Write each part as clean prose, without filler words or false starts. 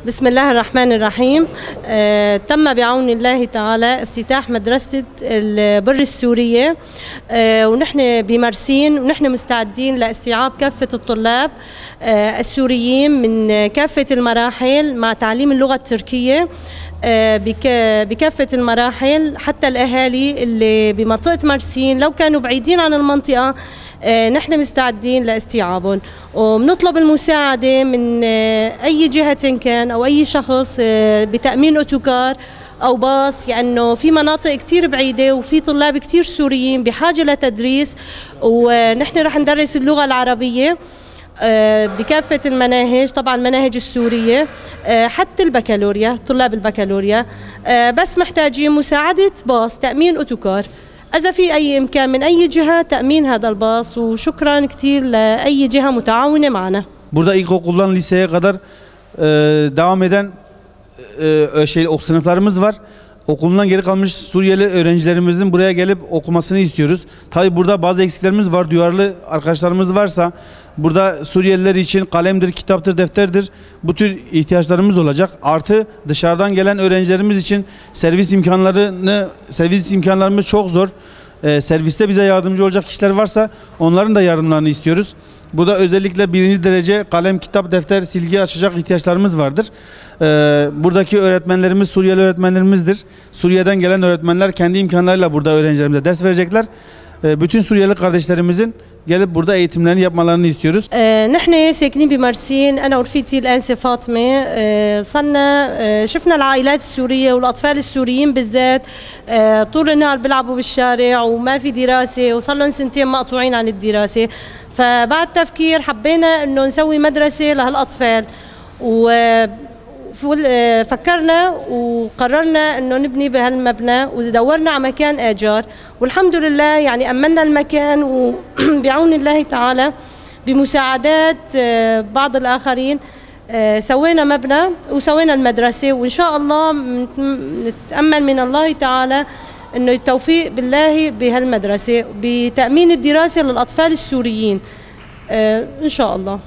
بسم الله الرحمن الرحيم. تم بعون الله تعالى افتتاح مدرسة البر السورية، ونحن بمرسين ونحن مستعدين لاستيعاب كافة الطلاب السوريين من كافة المراحل مع تعليم اللغة التركية بكافة المراحل، حتى الأهالي اللي بمنطقة مرسين لو كانوا بعيدين عن المنطقة نحن مستعدين لاستيعابهم، وبنطلب المساعدة من أي جهة كان أو أي شخص بتأمين أوتوكار أو باص، لأنه في مناطق كتير بعيدة وفي طلاب كتير سوريين بحاجة لتدريس، ونحن رح ندرس اللغة العربية بكافة المناهج، طبعا المناهج السورية حتى البكالوريا، طلاب البكالوريا، بس محتاجين مساعدة باص تأمين أوتوكار. إذا في أي إمكان من أي جهة تأمين هذا الباص، وشكرا كتير لأي جهة متعاونة معنا. Burada ilkokuldan liseye kadar devam eden sınıflarımız var. Okulundan geri kalmış Suriyeli öğrencilerimizin buraya gelip okumasını istiyoruz. Tabi burada bazı eksiklerimiz var. Duyarlı arkadaşlarımız varsa burada Suriyeliler için kalemdir, kitaptır, defterdir, bu tür ihtiyaçlarımız olacak. Artı dışarıdan gelen öğrencilerimiz için servis imkanlarımız çok zor. Serviste bize yardımcı olacak kişiler varsa onların da yardımlarını istiyoruz. Burada özellikle birinci derece kalem, kitap, defter, silgi açacak ihtiyaçlarımız vardır. Buradaki öğretmenlerimiz Suriyeli öğretmenlerimizdir. Suriye'den gelen öğretmenler kendi imkanlarıyla burada öğrencilerimize ders verecekler. Bütün Suriyeli kardeşlerimizin gelip burada eğitimlerini yapmalarını istiyoruz. نحن ساكنين بمرسين، أنا ورفيقتي الأنسة فاطمة، صرنا شفنا العائلات السورية والأطفال السوريين بالذات طول النهار بيلعبوا بالشارع وما في دراسة، وصار لهم سنتين مقطوعين عن الدراسة، فبعد تفكير حبينا إنه نسوي مدرسة لهالأطفال، فكرنا وقررنا انه نبني بهالمبنى، ودورنا على مكان ايجار، والحمد لله يعني امنا المكان، وبعون الله تعالى بمساعدات بعض الاخرين سوينا مبنى وسوينا المدرسه، وان شاء الله نتامل من الله تعالى انه التوفيق بالله بهالمدرسه بتامين الدراسه للاطفال السوريين ان شاء الله.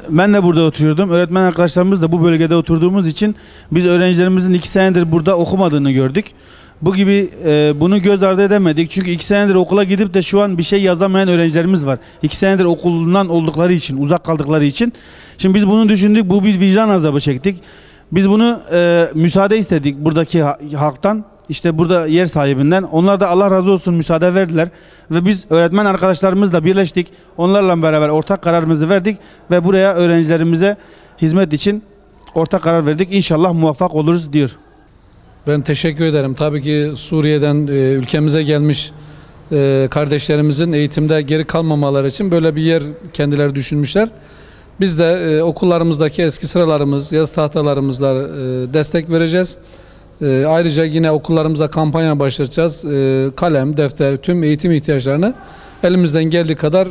Ben de burada oturuyordum. Öğretmen arkadaşlarımız da bu bölgede oturduğumuz için biz öğrencilerimizin 2 senedir burada okumadığını gördük. Bu gibi bunu göz ardı edemedik. Çünkü 2 senedir okula gidip de şu an bir şey yazamayan öğrencilerimiz var. 2 senedir okulundan oldukları için, uzak kaldıkları için. Şimdi biz bunu düşündük. Bu bir vicdan azabı çektik. Biz bunu müsaade istedik buradaki halktan. İşte burada yer sahibinden. Onlar da Allah razı olsun müsaade verdiler. Ve biz öğretmen arkadaşlarımızla birleştik. Onlarla beraber ortak kararımızı verdik. Ve buraya öğrencilerimize hizmet için ortak karar verdik. İnşallah muvaffak oluruz diyor. Ben teşekkür ederim. Tabii ki Suriye'den ülkemize gelmiş kardeşlerimizin eğitimde geri kalmamaları için böyle bir yer kendileri düşünmüşler. Biz de okullarımızdaki eski sıralarımız, yazı tahtalarımızla destek vereceğiz. Ayrıca yine okullarımıza kampanya başlatacağız. Kalem, defter, tüm eğitim ihtiyaçlarını elimizden geldiği kadar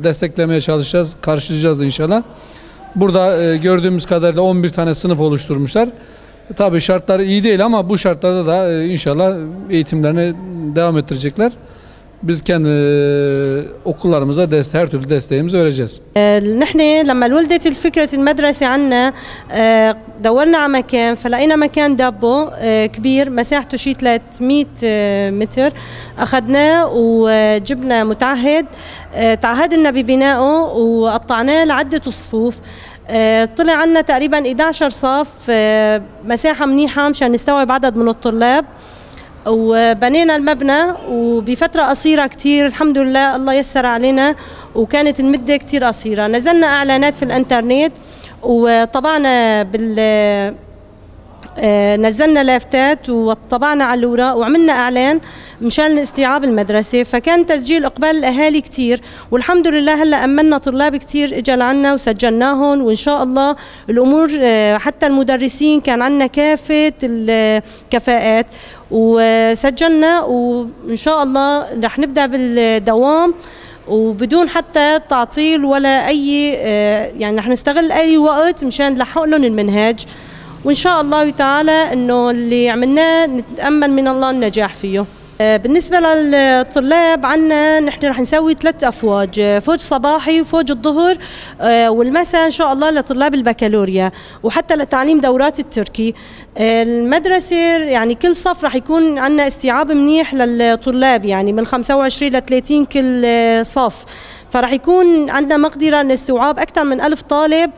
desteklemeye çalışacağız, karşılayacağız inşallah. Burada gördüğümüz kadarıyla 11 tane sınıf oluşturmuşlar. Tabii şartlar iyi değil ama bu şartlarda da inşallah eğitimlerini devam ettirecekler. Biz kendi okullarımıza her türlü desteğimizi vereceğiz. نحن لما ولدت الفكرة المدرسة عنا دورنا على مكان، فلقينا مكان دابو كبير مساحته شي 300 متر، أخذناه وجبنا متعهد تعهدنا ببنائه وقطعناه لعدة صفوف، طلع عنا تقريبا 11 صف، مساحة منيحة مشان نستوعب عدد من الطلاب، وبنينا المبنى وبفترة قصيرة كتير الحمد لله الله يسر علينا، وكانت المدة كتير قصيرة. نزلنا إعلانات في الإنترنت وطبعنا نزلنا لافتات وطبعنا على الأوراق وعملنا إعلان مشان استيعاب المدرسة، فكان تسجيل إقبال الأهالي كتير، والحمد لله هلا أمنا طلاب كتير إجا لعنا وسجلناهم، وإن شاء الله الأمور حتى المدرسين كان عنا كافة الكفاءات وسجلنا، وإن شاء الله رح نبدأ بالدوام وبدون حتى تعطيل ولا أي يعني رح نستغل أي وقت مشان نلحق لهم المنهاج، وإن شاء الله تعالى إنه اللي عملناه نتأمل من الله النجاح فيه. بالنسبة للطلاب عنا نحن رح نسوي 3 أفواج، فوج صباحي وفوج الظهر والمساء إن شاء الله لطلاب البكالوريا وحتى لتعليم دورات التركي. المدرسة يعني كل صف رح يكون عنا استيعاب منيح للطلاب، يعني من 25 ل 30 كل صف، فرح يكون عندنا مقدرة لاستيعاب أكثر من 1000 طالب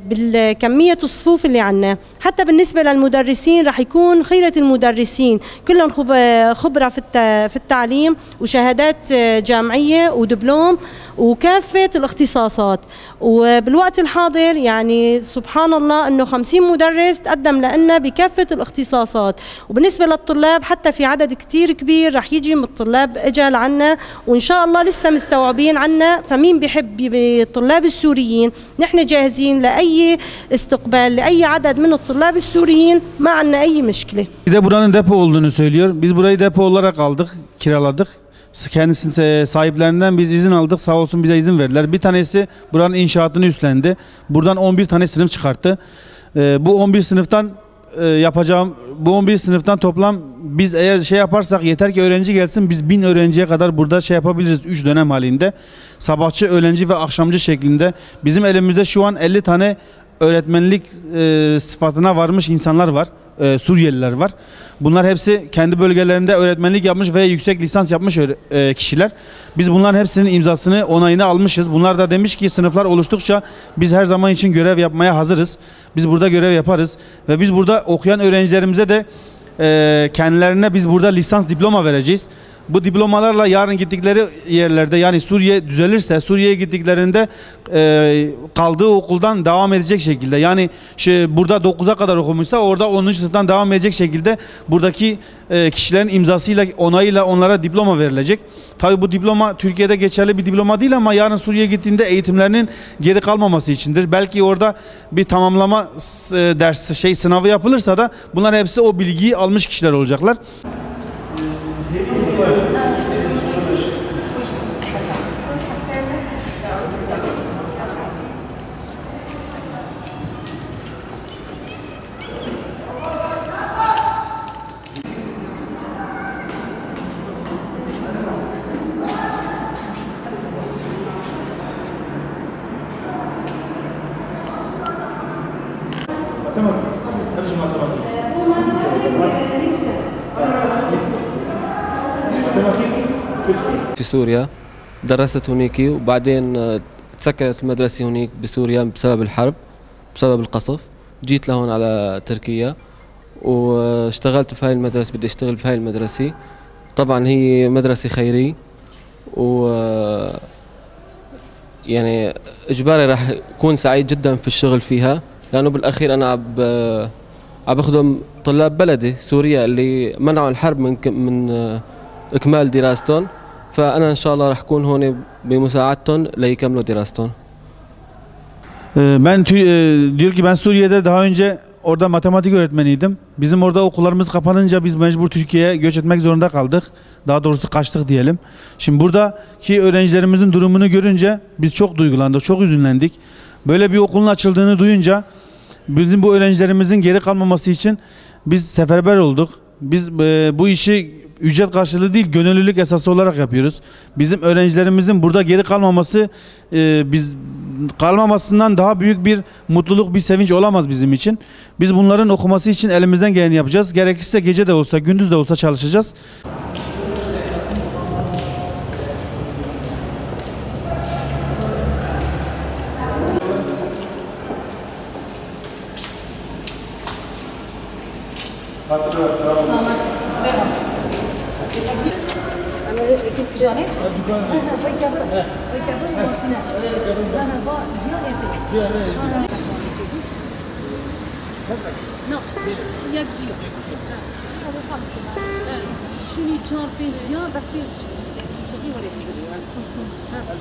بالكمية الصفوف اللي عنا. حتى بالنسبة للمدرسين رح يكون خيرة المدرسين كلهم خبرة في التعليم وشهادات جامعية ودبلوم وكافة الاختصاصات. وبالوقت الحاضر يعني سبحان الله انه 50 مدرس تقدم لنا بكافة الاختصاصات. وبالنسبة للطلاب حتى في عدد كتير كبير رح يجي من الطلاب اجا لعنا، وان شاء الله لسه مستوعبين عنا. فمين بيحب بالطلاب السوريين نحن جاهزين لأي استقبال لأي عدد من الطلاب السوريين، ما عندنا أي مشكلة. Bir de buranın depo olduğunu söylüyor. Biz burayı depo olarak aldık, kiraladık. Kendisinin sahiplerinden biz izin aldık. Sağ olsun bize izin verdiler. Bir tanesi buranın inşaatını üstlendi. Buradan 11 tane sınıf çıkarttı. Bu 11 sınıftan bu 11 sınıftan toplam biz eğer şey yaparsak yeter ki öğrenci gelsin, biz 1000 öğrenciye kadar burada şey yapabiliriz 3 dönem halinde. Sabahçı, öğlenci ve akşamcı şeklinde. Bizim elimizde şu an 50 tane öğretmenlik sıfatına varmış insanlar var. Suriyeliler var. Bunlar hepsi kendi bölgelerinde öğretmenlik yapmış veya yüksek lisans yapmış kişiler. Biz bunların hepsinin imzasını, onayını almışız. Bunlar da demiş ki sınıflar oluştukça biz her zaman için görev yapmaya hazırız. Biz burada görev yaparız ve biz burada okuyan öğrencilerimize de kendilerine biz burada lisans diploma vereceğiz. Bu diplomalarla yarın gittikleri yerlerde, yani Suriye düzelirse Suriye'ye gittiklerinde kaldığı okuldan devam edecek şekilde, yani burada 9'a kadar okumuşsa orada 10. sınıftan devam edecek şekilde buradaki kişilerin imzasıyla, onayıyla onlara diploma verilecek. Tabii bu diploma Türkiye'de geçerli bir diploma değil ama yarın Suriye'ye gittiğinde eğitimlerinin geri kalmaması içindir. Belki orada bir tamamlama sınavı yapılırsa da bunlar hepsi o bilgiyi almış kişiler olacaklar. في سوريا درست هناك وبعدين تسكرت المدرسة هناك بسوريا بسبب الحرب، بسبب القصف. جيت لهون على تركيا واشتغلت في هاي المدرسة، بدي اشتغل في هاي المدرسة. طبعا هي مدرسة خيرية و يعني اجباري راح اكون سعيد جدا في الشغل فيها، لانه بالاخير انا عم بخدم طلاب بلدي سوريا اللي منعوا الحرب من اكمال دراستهم. فأنا إن شاء الله راح أكون هون بمساعدتهم ليكملوا دراستهم. Diyor ki ben Suriye'de daha önce orada matematik öğretmeniydim. Bizim orada okullarımız kapanınca biz mecbur Türkiye'ye göç etmek zorunda kaldık. Daha doğrusu kaçtık diyelim. Şimdi buradaki öğrencilerimizin durumunu görünce biz çok duygulandık, çok üzünlendik. Böyle bir okulun açıldığını duyunca bizim bu öğrencilerimizin geri kalmaması için biz seferber olduk. Biz bu işi ücret karşılığı değil, gönüllülük esası olarak yapıyoruz. Bizim öğrencilerimizin burada geri kalmamasından daha büyük bir mutluluk, bir sevinç olamaz bizim için. Biz bunların okuması için elimizden geleni yapacağız. Gerekirse gece de olsa, gündüz de olsa çalışacağız. No, jak dział. شوني جامبين جيان بس بيش شغلي ولا شغلي هذا